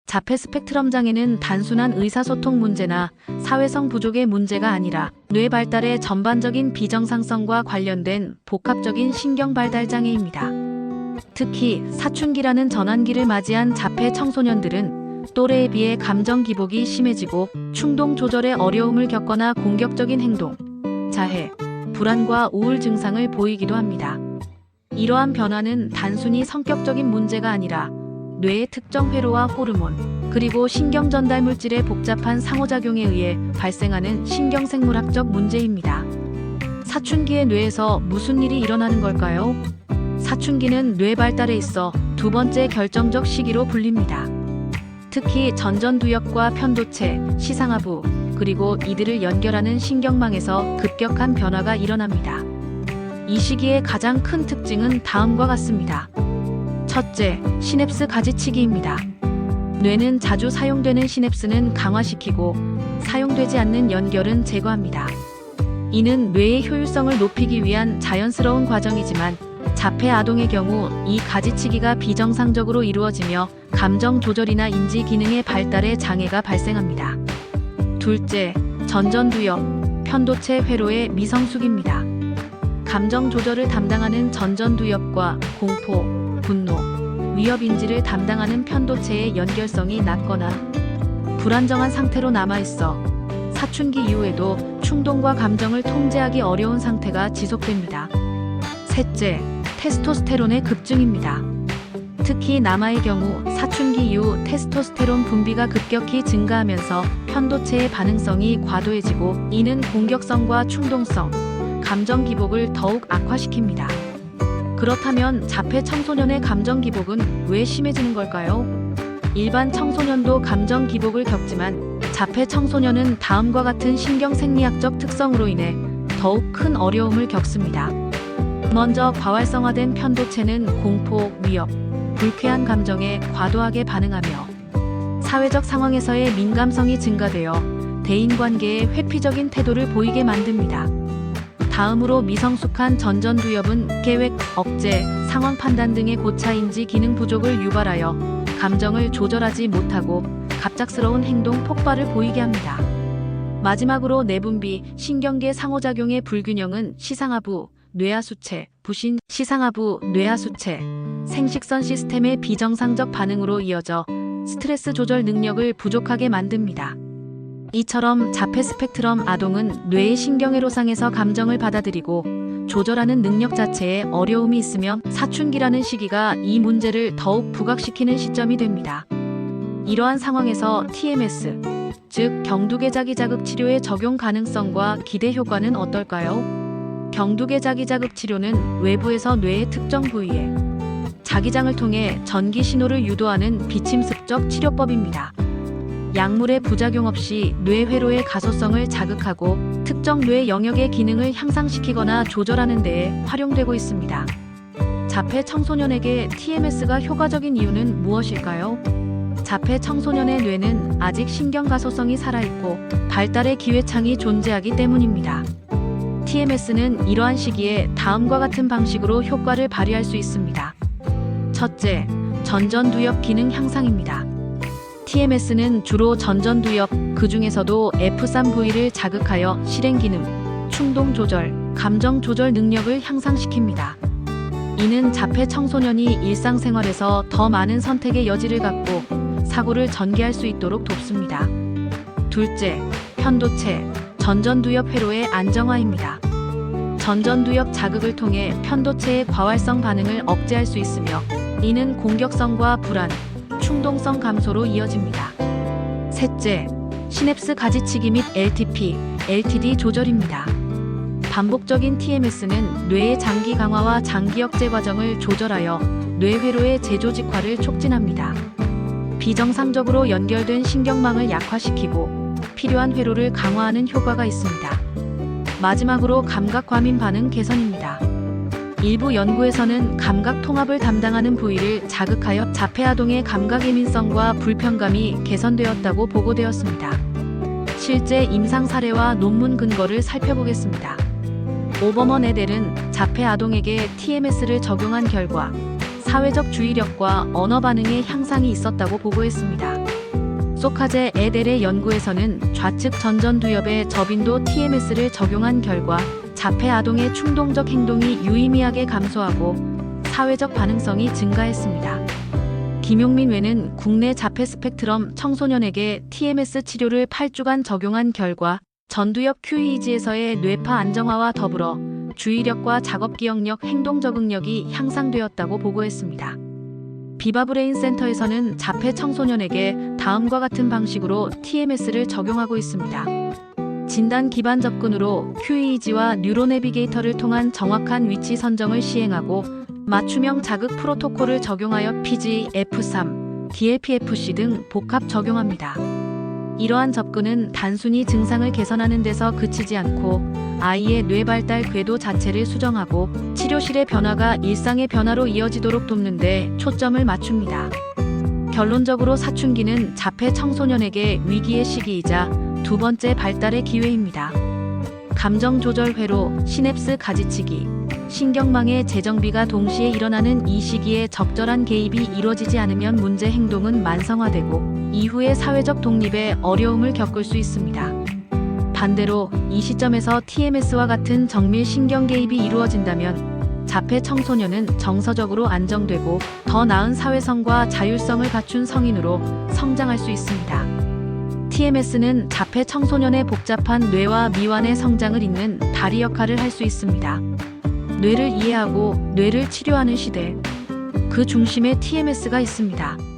자폐 스펙트럼 장애는 단순한 의사소통 문제나 사회성 부족의 문제가 아니라 뇌 발달의 전반적인 비정상성과 관련된 복합적인 신경 발달 장애입니다. 특히 사춘기라는 전환기를 맞이한 자폐 청소년들은 또래에 비해 감정 기복이 심해지고 충동 조절에 어려움을 겪거나 공격적인 행동, 자해, 불안과 우울 증상을 보이기도 합니다. 이러한 변화는 단순히 성격적인 문제가 아니라 뇌의 특정 회로와 호르몬, 그리고 신경 전달 물질의 복잡한 상호작용에 의해 발생하는 신경생물학적 문제입니다. 사춘기의 뇌에서 무슨 일이 일어나는 걸까요? 사춘기는 뇌 발달에 있어 두 번째 결정적 시기로 불립니다. 특히 전전두엽과 편도체, 시상하부, 그리고 이들을 연결하는 신경망에서 급격한 변화가 일어납니다. 이 시기의 가장 큰 특징은 다음과 같습니다. 첫째, 시냅스 가지치기입니다. 뇌는 자주 사용되는 시냅스는 강화시키고 사용되지 않는 연결은 제거합니다. 이는 뇌의 효율성을 높이기 위한 자연스러운 과정이지만 자폐 아동의 경우 이 가지치기가 비정상적으로 이루어지며 감정 조절이나 인지 기능의 발달에 장애가 발생합니다. 둘째, 전전두엽, 편도체 회로의 미성숙입니다. 감정 조절을 담당하는 전전두엽과 공포, 분노, 위협 인지를 담당하는 편도체의 연결성이 낮거나 불안정한 상태로 남아있어 사춘기 이후에도 충동과 감정을 통제하기 어려운 상태가 지속됩니다. 셋째, 테스토스테론의 급증입니다. 특히 남아의 경우 사춘기 이후 테스토스테론 분비가 급격히 증가하면서 편도체의 반응성이 과도해지고 이는 공격성과 충동성, 감정 기복을 더욱 악화시킵니다. 그렇다면 자폐 청소년의 감정 기복은 왜 심해지는 걸까요? 일반 청소년도 감정 기복을 겪지만 자폐 청소년은 다음과 같은 신경생리학적 특성으로 인해 더욱 큰 어려움을 겪습니다. 먼저 과활성화된 편도체는 공포, 위협, 불쾌한 감정에 과도하게 반응하며 사회적 상황에서의 민감성이 증가되어 대인관계에 회피적인 태도를 보이게 만듭니다. 다음으로 미성숙한 전전두엽은 계획, 억제, 상황 판단 등의 고차인지 기능 부족을 유발하여 감정을 조절하지 못하고 갑작스러운 행동 폭발을 보이게 합니다. 마지막으로 내분비, 신경계 상호작용의 불균형은 시상하부, 뇌하수체, 부신, 시상하부, 뇌하수체, 생식선 시스템의 비정상적 반응으로 이어져 스트레스 조절 능력을 부족하게 만듭니다. 이처럼 자폐 스펙트럼 아동은 뇌의 신경회로상에서 감정을 받아들이고 조절하는 능력 자체에 어려움이 있으며 사춘기라는 시기가 이 문제를 더욱 부각시키는 시점이 됩니다. 이러한 상황에서 TMS, 즉 경두계 자기자극 치료의 적용 가능성과 기대 효과는 어떨까요? 경두계 자기자극 치료는 외부에서 뇌의 특정 부위에 자기장을 통해 전기 신호를 유도하는 비침습적 치료법입니다. 약물의 부작용 없이 뇌 회로의 가소성을 자극하고 특정 뇌 영역의 기능을 향상시키거나 조절하는 데에 활용되고 있습니다. 자폐 청소년에게 TMS가 효과적인 이유는 무엇일까요? 자폐 청소년의 뇌는 아직 신경 가소성이 살아있고 발달의 기회창이 존재하기 때문입니다. TMS는 이러한 시기에 다음과 같은 방식으로 효과를 발휘할 수 있습니다. 첫째, 전전두엽 기능 향상입니다. TMS는 주로 전전두엽, 그 중에서도 F3부위를 자극하여 실행기능, 충동 조절, 감정 조절 능력을 향상시킵니다. 이는 자폐 청소년이 일상생활에서 더 많은 선택의 여지를 갖고 사고를 전개할 수 있도록 돕습니다. 둘째, 편도체, 전전두엽 회로의 안정화입니다. 전전두엽 자극을 통해 편도체의 과활성 반응을 억제할 수 있으며 이는 공격성과 불안, 충동성 감소로 이어집니다. 셋째, 시냅스 가지치기 및 LTP, LTD 조절입니다. 반복적인 TMS는 뇌의 장기 강화와 장기 억제 과정을 조절하여 뇌 회로의 재조직화를 촉진합니다. 비정상적으로 연결된 신경망을 약화시키고 필요한 회로를 강화하는 효과가 있습니다. 마지막으로 감각 과민 반응 개선입니다. 일부 연구에서는 감각 통합을 담당하는 부위를 자극하여 자폐 아동의 감각 예민성과 불편감이 개선되었다고 보고되었습니다. 실제 임상 사례와 논문 근거를 살펴보겠습니다. 오버먼 에델은 자폐 아동에게 TMS를 적용한 결과 사회적 주의력과 언어 반응의 향상이 있었다고 보고했습니다. 소카제 et al.의 연구에서는 좌측 전전두엽에 저빈도 TMS를 적용한 결과 자폐 아동의 충동적 행동이 유의미하게 감소하고 사회적 반응성이 증가했습니다. 김용민 외는 국내 자폐 스펙트럼 청소년에게 TMS 치료를 8주간 적용한 결과 전두엽 QEEG에서의 뇌파 안정화와 더불어 주의력과 작업기억력, 행동 적응력이 향상되었다고 보고했습니다. 비바브레인 센터에서는 자폐 청소년에게 다음과 같은 방식으로 TMS를 적용하고 있습니다. 진단 기반 접근으로 QEEG와 뉴로내비게이터를 통한 정확한 위치 선정을 시행하고 맞춤형 자극 프로토콜을 적용하여 PG-F3, DLP-FC 등 복합 적용합니다. 이러한 접근은 단순히 증상을 개선하는 데서 그치지 않고 아이의 뇌 발달 궤도 자체를 수정하고 치료실의 변화가 일상의 변화로 이어지도록 돕는 데 초점을 맞춥니다. 결론적으로 사춘기는 자폐 청소년에게 위기의 시기이자 두 번째 발달의 기회입니다. 감정 조절 회로, 시냅스 가지치기, 신경망의 재정비가 동시에 일어나는 이 시기에 적절한 개입이 이루어지지 않으면 문제 행동은 만성화되고 이후의 사회적 독립에 어려움을 겪을 수 있습니다. 반대로 이 시점에서 TMS와 같은 정밀 신경 개입이 이루어진다면 자폐 청소년은 정서적으로 안정되고 더 나은 사회성과 자율성을 갖춘 성인으로 성장할 수 있습니다. TMS는 자폐 청소년의 복잡한 뇌와 미완의 성장을 잇는 다리 역할을 할 수 있습니다. 뇌를 이해하고 뇌를 치료하는 시대, 그 중심에 TMS가 있습니다.